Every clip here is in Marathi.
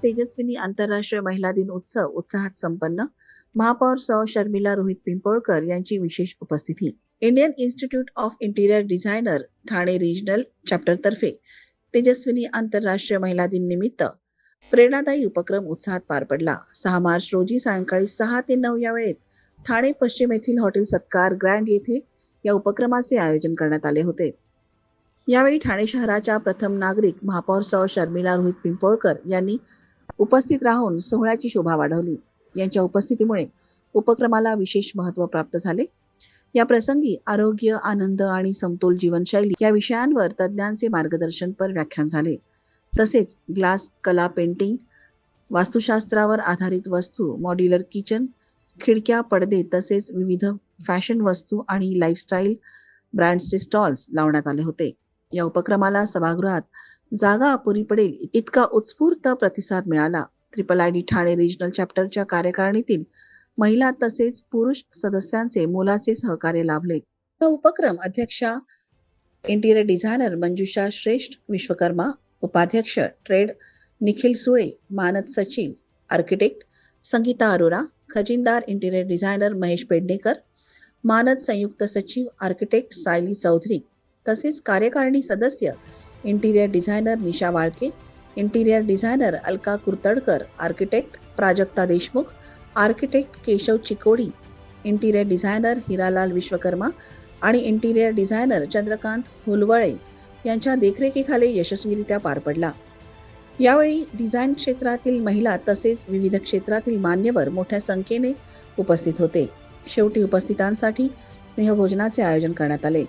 तेजस्विनी आंतरराष्ट्रीय महिला दिन उत्सव उत्साहात संपन्न. महापौर सौ शर्मिला रोहित पिंपळकर यांची विशेष उपस्थिती. Indian institute of interior designer Thane regional chapter तर्फे तेजस्विनी आंतरराष्ट्रीय महिला दिन निमित्त प्रेरणादायी उपक्रम उत्साहात पार पडला. 6 मार्च रोजी सायंकाळी 6 ते 9 या वेळेत ठाणे पश्चिम येथील हॉटेल सत्कार ग्रँड येथे या उपक्रमाचे आयोजन करण्यात आले होते. यावेळी ठाणे शहराच्या प्रथम नागरिक महापौर सौ शर्मिला रोहित पिंपळकर यांनी उपस्थित राहून सोहळ्याची शोभा वाढवली. यांच्या उपस्थितीमुळे उपक्रमाला विशेष महत्त्व प्राप्त झाले. या प्रसंगी आरोग्य, आनंद आणि समतोल जीवनशैली या विषयांवर तज्ज्ञांचे मार्गदर्शनपर व्याख्यान झाले. तसेच ग्लास कला, पेंटिंग, वास्तुशास्त्रावर आधारित वस्तू, मॉड्युलर किचन, खिडक्या, पडदे तसेच विविध फॅशन वस्तू आणि लाईफस्टाईल ब्रँड्सचे स्टॉल्स लावण्यात आले होते. या उपक्रमाला सभागृहात जागा अपुरी पडेल इतका उत्स्फूर्त प्रतिसाद मिळाला. IIID ठाणे रिजनल चॅप्टरच्या कार्यकारिणीतील महिला तसेच पुरुष सदस्यांचे मोलाचे सहकार्य लाभले. हा उपक्रम अध्यक्षा इंटिरियर डिझायनर मंजुषा श्रेष्ठ विश्वकर्मा, उपाध्यक्ष ट्रेड निखिल सुळे, मानद सचिव आर्किटेक्ट संगीता अरोरा, खजिनदार इंटिरियर डिझायनर महेश पेडणेकर, मानद संयुक्त सचिव आर्किटेक्ट सायली चौधरी तसेच कार्यकारिणी सदस्य interior designer Nisha Walke, interior designer Alka Kurtadkar, architect Prajakta Deshmukh, architect Keshav Chikodi, interior designer Hiralal Vishwakarma आणि इंटिरियर डिझायनर चंद्रकांत हुलवळे यांच्या देखरेखीखाली यशस्वीरित्या पार पडला. यावेळी डिझाईन क्षेत्रातील महिला तसेच विविध क्षेत्रातील मान्यवर मोठ्या संख्येने उपस्थित होते. शेवटी उपस्थितांसाठी स्नेहभोजनाचे आयोजन करण्यात आले.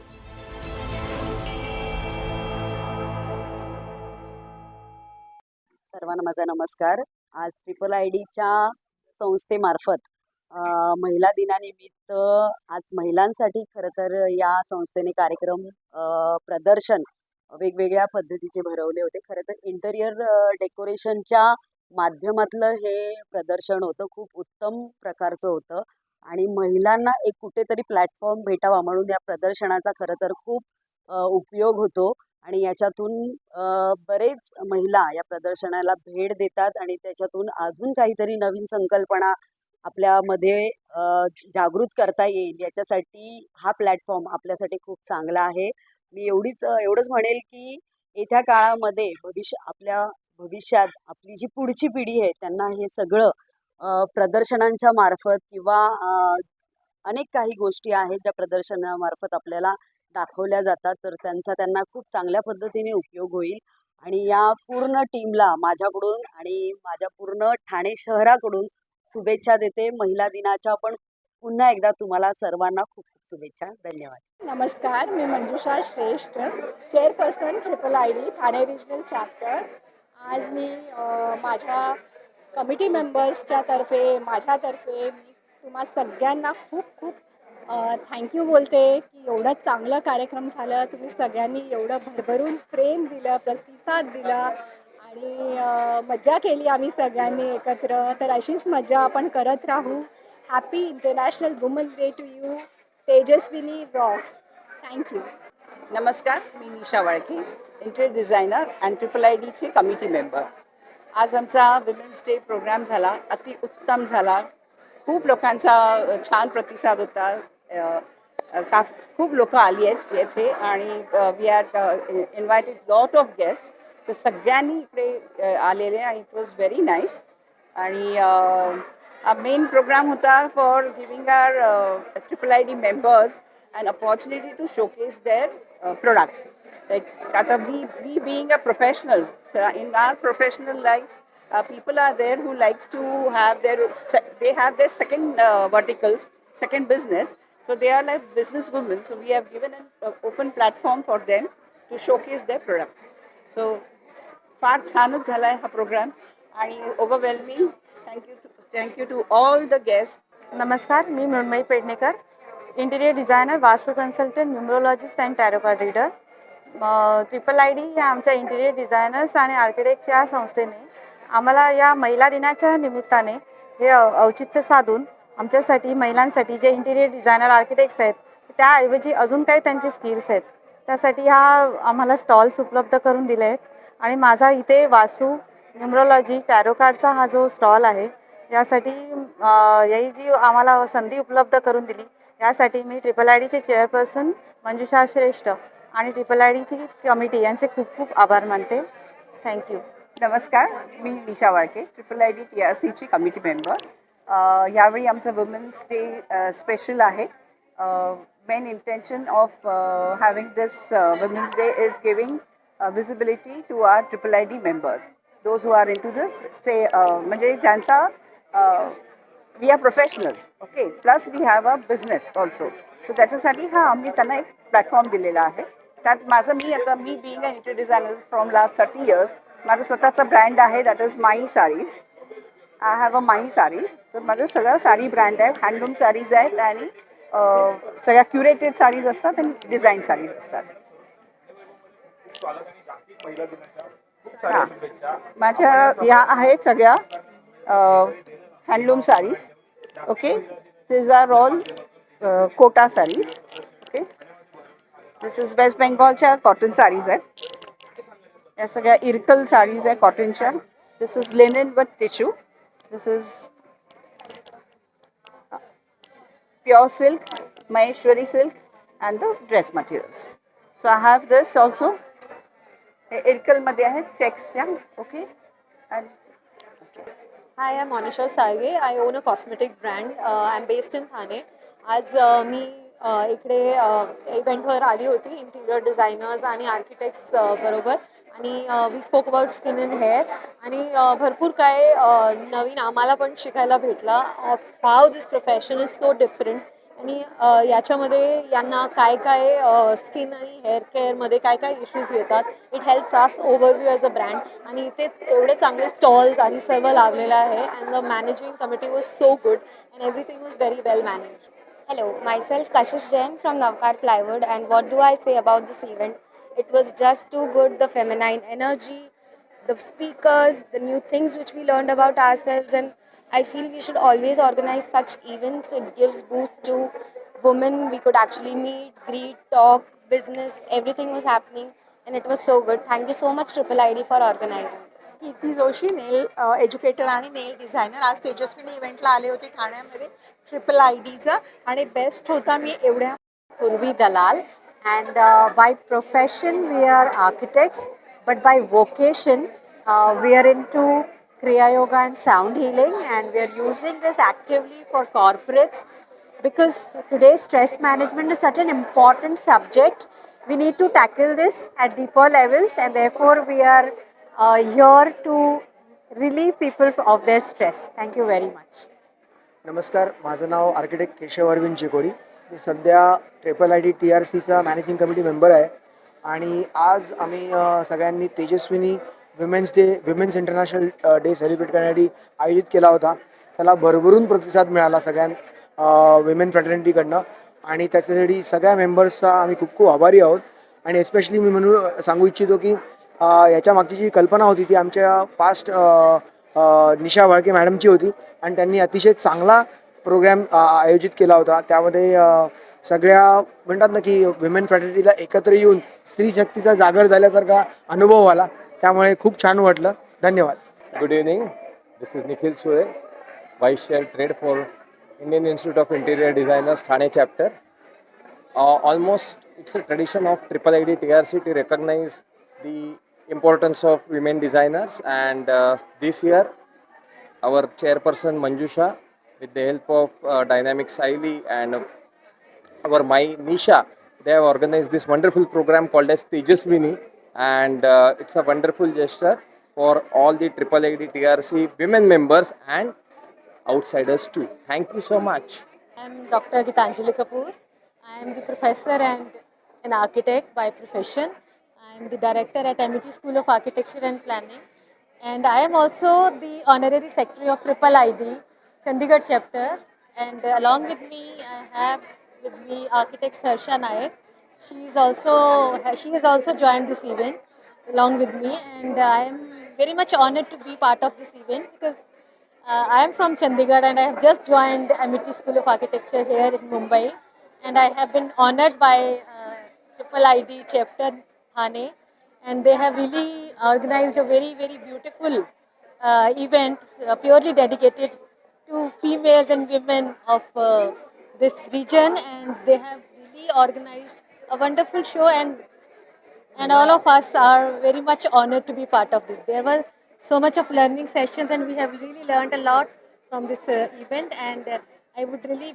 सर्वांना माझा नमस्कार. आज IIIDच्या संस्थेमार्फत महिला दिनानिमित्त आज महिलांसाठी खरं तर या संस्थेने कार्यक्रम प्रदर्शन वेगवेगळ्या पद्धतीचे भरवले होते. खरं तर इंटेरियर डेकोरेशनच्या माध्यमातलं हे प्रदर्शन होतं. खूप उत्तम प्रकारचं होतं आणि महिलांना एक कुठेतरी प्लॅटफॉर्म भेटावा म्हणून या प्रदर्शनाचा खरं तर खूप उपयोग होतो आणि याच्यातून बरेच महिला या प्रदर्शनाला भेट देतात आणि त्याच्यातून अजून काहीतरी नवीन संकल्पना आपल्यामध्ये जागृत करता येईल याच्यासाठी हा प्लॅटफॉर्म आपल्यासाठी खूप चांगला आहे. मी एवढंच म्हणेल की येत्या काळामध्ये आपल्या भविष्यात आपली जी पुढची पिढी आहे त्यांना हे सगळं प्रदर्शनांच्या मार्फत किंवा अनेक काही गोष्टी आहेत ज्या प्रदर्शनामार्फत आपल्याला दाखवल्या जातात तर त्यांना खूप चांगल्या पद्धतीने उपयोग होईल. आणि या पूर्ण टीमला माझ्याकडून आणि माझ्या पूर्ण ठाणे शहराकडून शुभेच्छा देते. महिला दिनाच्या पण पुन्हा एकदा तुम्हाला सर्वांना खूप खूप शुभेच्छा. धन्यवाद. नमस्कार, मी मंजुषा श्रेष्ठ, chairperson IIID Thane regional chapter. आज मी माझ्या कमिटी मेंबर्सच्या तर्फे माझ्यातर्फे मी तुम्हा सगळ्यांना खूप खूप थँक्यू बोलते की एवढं चांगलं कार्यक्रम झालं. तुम्ही सगळ्यांनी एवढं भरभरून प्रेम दिलं, प्रतिसाद दिला आणि मजा केली आम्ही सगळ्यांनी एकत्र. तर अशीच मजा आपण करत राहू. Happy international women's day to you. Tejaswini rocks. Thank you. नमस्कार, मी Nisha Walke, interior designer and IIIDची कमिटी मेंबर. आज आमचा विमेन्स डे प्रोग्राम झाला, अतिउत्तम झाला. खूप लोकांचा छान प्रतिसाद होता. खूप लोक आली आहेत येथे आणि we are invited lot of guest. तर सगळ्यांनी इकडे आलेले आणि इट वॉज व्हेरी नाईस. आणि मेन प्रोग्राम होता for giving our IIID members an opportunity to showcase their products. Like we being a professionals, so in our professional lives, people are there who likes to have their second verticals, second business. So they are like business women. So we have given an open platform for them to showcase their products. So far छानच झाला आहे हा प्रोग्राम आणि overwhelming. Thank you to all the guest. नमस्कार, मी Mrunmayi Pednekar, interior designer, vastu consultant, numerologist and tarot card reader. IIID या आमच्या इंटिरियर डिझायनर्स आणि आर्किटेक्टच्या संस्थेने आम्हाला या महिला दिनाच्या निमित्ताने हे औचित्य साधून आमच्यासाठी महिलांसाठी जे इंटिरियर डिझायनर आर्किटेक्ट्स आहेत त्याऐवजी अजून काही त्यांचे स्किल्स आहेत त्यासाठी आम्हाला स्टॉल्स उपलब्ध करून दिले आहेत. आणि माझा इथे वास्तू न्युमरोलॉजी टॅरो कार्डचा हा जो स्टॉल आहे यासाठी ही जी आम्हाला संधी उपलब्ध करून दिली यासाठी मी ट्रिपल आय डीचे चेअरपर्सन मंजुषा श्रेष्ठ आणि ट्रिपल आय डीची कमिटी यांचे खूप खूप आभार मानते. थँक्यू. नमस्कार, मी Nisha Walke, triple I D TRCची कमिटी मेंबर. यावेळी आमचं वुमेन्स डे स्पेशल आहे. Main intention of having this women's day is giving visibility to our triple I D members, those who are into this stay, म्हणजे ज्यांचा we are professionals, okay, plus we have a business also. So त्याच्यासाठी आम्ही त्यांना एक प्लॅटफॉर्म दिलेला आहे. त्यात मी being a interior designer from last 30 years, माझं स्वतःचा ब्रँड आहे, that is my sarees. I have a माई साडीज. सो माझं सगळं साडी ब्रँड आहे, हँडलूम साडीज आहेत आणि सगळ्या क्युरेटेड साडीज असतात आणि डिझाईन साडीज असतात. हां, माझ्या ह्या आहेत सगळ्या handloom saris. Okay, these are all Kota saris. Okay, this is West बेंगॉलच्या कॉटन साडीज आहेत. या सगळ्या इरकल साडीज आहे कॉटनच्या. This is linen with tissue. This is pure silk, Maheshwari silk and the dress materials. So I have this also. हे इरकलमध्ये आहेत चेक्सच्या. Okay, and Hi, I'm Monisha Salge. I own a cosmetic brand. I'm based in Thane. आज मी इकडे इव्हेंटवर आली होती इंटिरियर डिझायनर्स आणि आर्किटेक्ट्स बरोबर, आणि we spoke about skin and hair, आणि भरपूर काय नवीन आम्हाला पण शिकायला भेटला. How this profession is so different, आणि याच्यामध्ये यांना काय काय स्किन आणि हेअर केअरमध्ये काय काय इश्यूज येतात. इट हेल्प्स आस ओव्हरव्ह्यू ॲज अ ब्रँड, आणि इथे एवढे चांगले स्टॉल्स आणि सर्व लावलेलं आहे. And the managing committee was so good and everything was very well manage. Hello, myself Kashish Jain from Navkar Plywood, and what do I say about this event? It was just too good. The feminine energy, the speakers, the new things which we learned about ourselves, and I feel we should always organize such events. It gives boost to women. We could actually meet, greet, talk, business, everything was happening, and it was so good. Thank you so much Triple ID for organizing this. Kirti Joshi, nail educator आणि नेल डिझायनर. आज तेजस्विनी इव्हेंटला आले होते ठाण्यामध्ये ट्रिपल आय डीचा, आणि बेस्ट होता. मी एवढ्या Purvi Dalal, and by profession we are architects, but by vocation we are into Kriya Yoga and sound healing, and we are using this actively for corporates because today's stress management is such an important subject. We need to tackle this at deeper levels, and therefore we are here to relieve people of their stress. Thank you very much. नमस्कार, माझं नाव आर्किटेक्ट केशव अरविंद चिकोडी. मी सध्या ट्रिपल आय डी TRCचा मॅनेजिंग कमिटी मेंबर आहे. आणि आज आम्ही सगळ्यांनी Tejaswini women's international day celebrate करण्यासाठी आयोजित केला होता. त्याला भरभरून प्रतिसाद मिळाला सगळ्या विमेन फ्रॅटर्निटीकडनं, आणि त्याच्यासाठी सगळ्या मेंबर्सचा आम्ही खूप खूप आभारी आहोत. आणि एस्पेशली मी सांगू इच्छितो की याच्या मागची जी कल्पना होती ती आमच्या पास्ट निशा वाळके मॅडमची होती, आणि त्यांनी अतिशय चांगला प्रोग्रॅम आयोजित केला होता. त्यामध्ये सगळ्या म्हणतात ना की विमेन फ्रॅटर्निटीला एकत्र येऊन स्त्री शक्तीचा जागर झाल्यासारखा अनुभव आला. त्यामुळे खूप छान वाटलं. धन्यवाद. Good evening. This is Nikhil Sure, Vice Chair Trade for Indian Institute of Interior Designers, Thane chapter. Almost it's a tradition of Triple ID TRC to recognize the importance of women designers, and this year our chairperson Manjusha, with the help of Dynamic Saili and our my Nisha, they have organized this wonderful program called as Tejaswini, and it's a wonderful gesture for all the Triple ID TRC women members and outsiders too. Thank you so much. I am Dr. Gitanjali Kapoor. I am the professor and an architect by profession. I am the director at MIT School of Architecture and Planning, and I am also the honorary secretary of Triple ID Chandigarh chapter. And along with me, I have with me architect Sarsha Nayak. She has also joined this event along with me, and I am very much honored to be part of this event because I am from Chandigarh and I have just joined MIT School of Architecture here in Mumbai, and I have been honored by Triple ID chapter Thane, and they have really organized a very, very beautiful event purely dedicated to females and women of this region, and they have really organized a wonderful show, and all of us are very much honored to be part of this. There were so much of learning sessions, and we have really learned a lot from this event, and I would really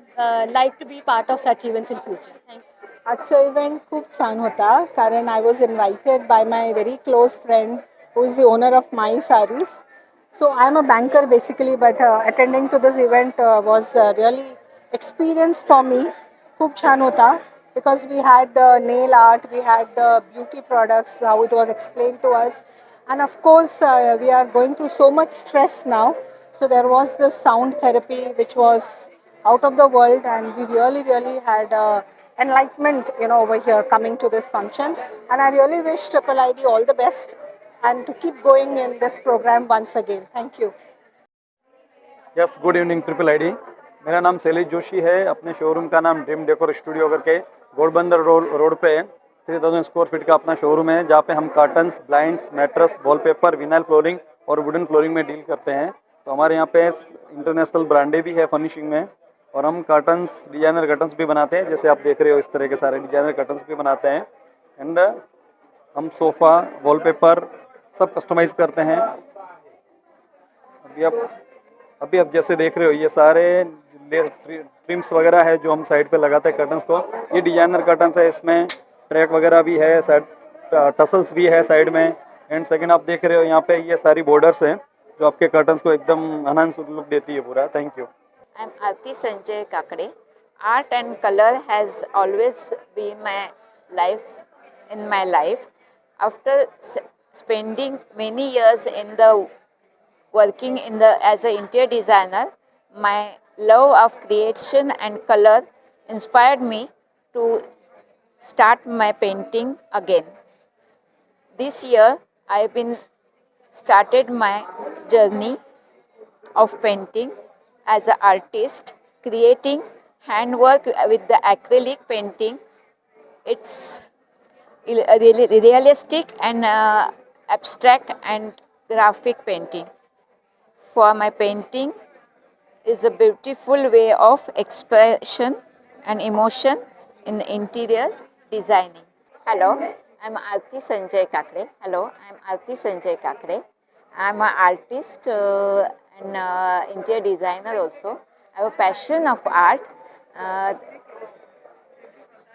like to be part of such events in future. Thank you. आजचा इव्हेंट खूप छान होता कारण I was invited by my very close friend who is the owner of my saris. So I am a banker basically but attending to this event was really experience for me. खूप छान होता because we had the nail art, we had the beauty products, how it was explained to us. And of course, we are going through so much stress now. So there was the sound therapy, which was out of the world, and we really had enlightenment, over here coming to this function. And I really wish Triple ID all the best and to keep going in this program once again. Thank you. Yes, good evening triple ID. मेरा नाम शैलेश जोशी है. अपने शोरूम का नाम ड्रीम डेकोर स्टूडियो करके घोड़बंदर रोड पे 3000 स्क्वायर फीट का अपना शोरूम है, जहाँ पे हम curtains, blinds, mattress, wallpaper, vinyl flooring और वुडन फ्लोरिंग में डील करते हैं. तो हमारे यहाँ पे इंटरनेशनल ब्रांडें भी है फर्निशिंग में, और हम कार्टन्स, डिजाइनर कर्टन्स भी बनाते हैं. जैसे आप देख रहे हो इस तरह के सारे डिजाइनर कर्टन्स भी बनाते हैं. एंड हम सोफ़ा, वॉलपेपर सब कस्टमाइज़ करते हैं. अभी आप जैसे देख रहे हो ये सारे ट्रिम्स वगैरह है जो हम साइड पे लगाते हैं कर्टन्स को. ये डिजाइनर कर्टन्स है, इसमें ट्रैक वगैरह भी है, साइड टसल्स भी है साइड में. एंड सेकंड आप देख रहे हो यहाँ पे ये सारी बॉर्डर्स हैं जो आपके कर्टन्स को एकदम एनहांस लुक देती है पूरा. Thank you. I'm Aarti Sanjay Kakade. Art and color has always been my life in my life. After spending many years in the working in the as an interior designer, my love of creation and color inspired me to start my painting again. This year I've been started my journey of painting as an artist, creating handwork with the acrylic painting. It's realistic and abstract and graphic painting. For my painting is a beautiful way of expression and emotion in interior designing. Hello, I'm Aarti Sanjay Kakade. Hello, I'm Aarti Sanjay Kakade. I'm an artist and interior designer also. I have a passion of art.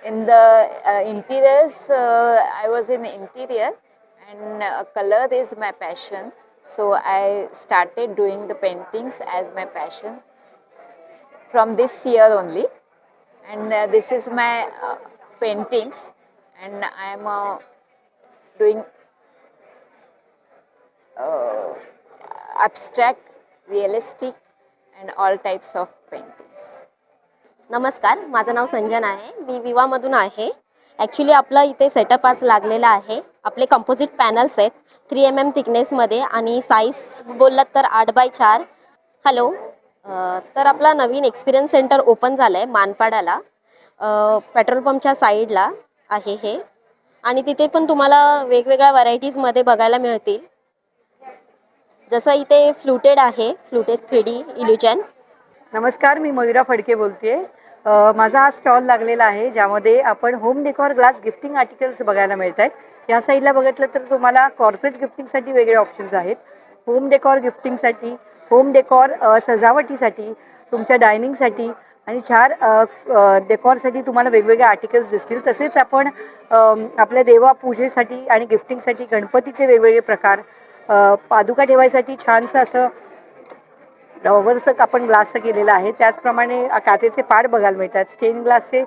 In the interiors, I was in interior, and color is my passion. So I started doing the paintings as my passion from this year only. And this is my paintings, and I am doing abstract, realistic and all types of paintings. नमस्कार, माझं नाव संजना आहे. मी विवामधून आहे. ॲक्च्युली आपला इथे सेटअप आज लागलेला आहे. आपले कंपोजिट पॅनल्स आहेत 3mm थिकनेसमध्ये आणि साईज बोललात तर 8x4. हॅलो, तर आपला नवीन एक्सपिरियन्स सेंटर ओपन झालं आहे मानपाडाला, पेट्रोल पंपच्या साईडला आहे हे. आणि तिथे पण तुम्हाला वेगवेगळ्या व्हरायटीजमध्ये बघायला मिळतील. जसं इथे फ्लुटेड आहे, फ्लुटेड 3D इल्युजन. नमस्कार, मी मयुरा फडके बोलते. माझा हा स्टॉल लागलेला आहे ज्यामध्ये आपण home decor glass gifting articles बघायला मिळत आहेत. या साईडला बघितलं तर तुम्हाला कॉर्पोरेट गिफ्टिंगसाठी वेगळे ऑप्शन्स आहेत, होम डेकॉर गिफ्टिंगसाठी, होम डेकॉर सजावटीसाठी, तुमच्या डायनिंगसाठी आणि 4 डेकॉरसाठी तुम्हाला वेगवेगळे आर्टिकल्स दिसतील. तसेच आपण आपल्या देवापूजेसाठी आणि गिफ्टिंगसाठी गणपतीचे वेगवेगळे प्रकार, पादुका ठेवायसाठी छानसं असं ड्रॉवरचं आपण ग्लासचं केलेलं आहे. त्याचप्रमाणे काचेचे पाट बघायला मिळतात, स्टेन ग्लासचे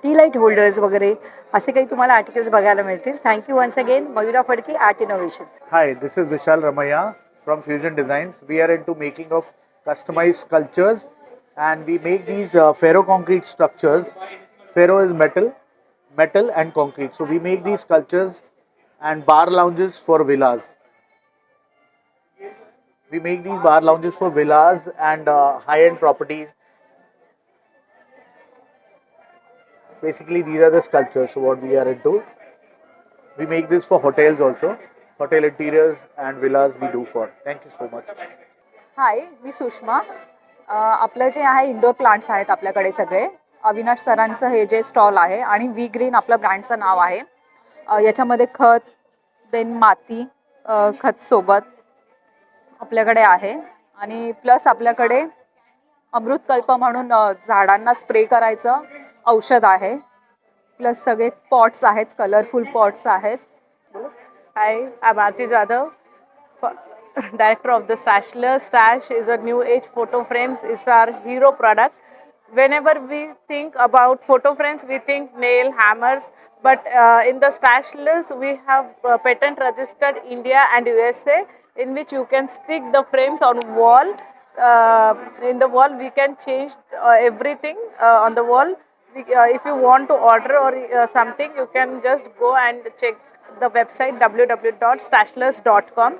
टी लाईट होल्डर्स वगैरे असे काही तुम्हाला आर्टिकल्स बघायला मिळतील. Thank you once again. Mayura Phadke, art innovation. Hi, this is Vishal Ramaya from Fusion Designs. We are into making of customized sculptures, and we make these ferro concrete structures. Ferro is metal and concrete. So we make these sculptures and bar lounges for villas. We make these bar lounges for villas and high-end properties. Basically, these are the sculptures what we are into. We make this for hotels also, hotel interiors and villas we do for. Thank you so much. हाय, मी सुषमा. आपलं जे आहे इंडोर प्लांट्स आहेत आपल्याकडे सगळे. अविनाश सरांचं हे जे स्टॉल आहे आणि वी ग्रीन आपलं ब्रँडचं नाव आहे. याच्यामध्ये खत, देन माती, खत सोबत आपल्याकडे आहे आणि प्लस आपल्याकडे अमृतकल्प म्हणून झाडांना स्प्रे करायचं औषध आहे. प्लस सगळे पॉट्स आहेत, कलरफुल पॉट्स आहेत. Hi, I'm Aarti Jadhav, director of the Stashler. Stash is a new age photo frames. It's our hero product. Whenever we think about photo frames, we think nail, hammers. But in the Stashlers, we have patent registered India and USA, in which you can stick the frames on wall. In the wall, we can change everything on the wall. If you want to order or something, you can just go and check the website www.stashlers.com.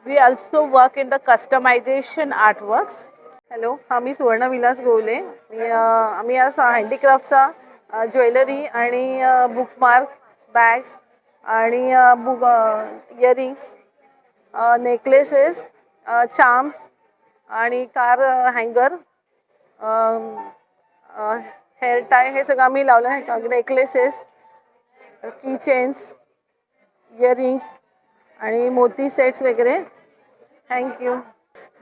We also work in the customization artworks. Hello, मी सुवर्ण विलास गोवले. आम्ही आज हँडीक्राफ्टचा ज्वेलरी आणि बुकमार्क, बॅग्स आणि बुक इयरिंग्स, नेकलेसेस, चार्म्स आणि कार हँगर, हेअर टाय हे सगळं आम्ही लावलं आहे. नेकलेसेस, की चेन्स, इयरिंग्स आणि मोती सेट्स वगैरे. Thank you.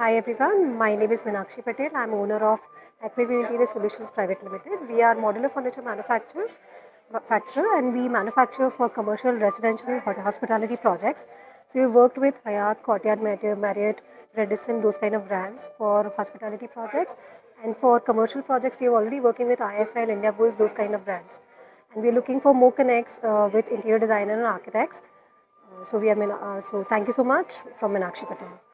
Hi everyone, my name is Meenakshi Patel. I'm owner of Aquaview Interior Solutions Private Limited. We are modular furniture manufacturer and we manufacture for commercial, residential and hospitality projects. So we worked with Hyatt, Courtyard, Marriott, Radisson, those kind of brands for hospitality projects. And for commercial projects, we are already working with IFL, Indiabulls, those kind of brands. And we are looking for more connects with interior designer and architects. So thank you so much from Meenakshi Patel.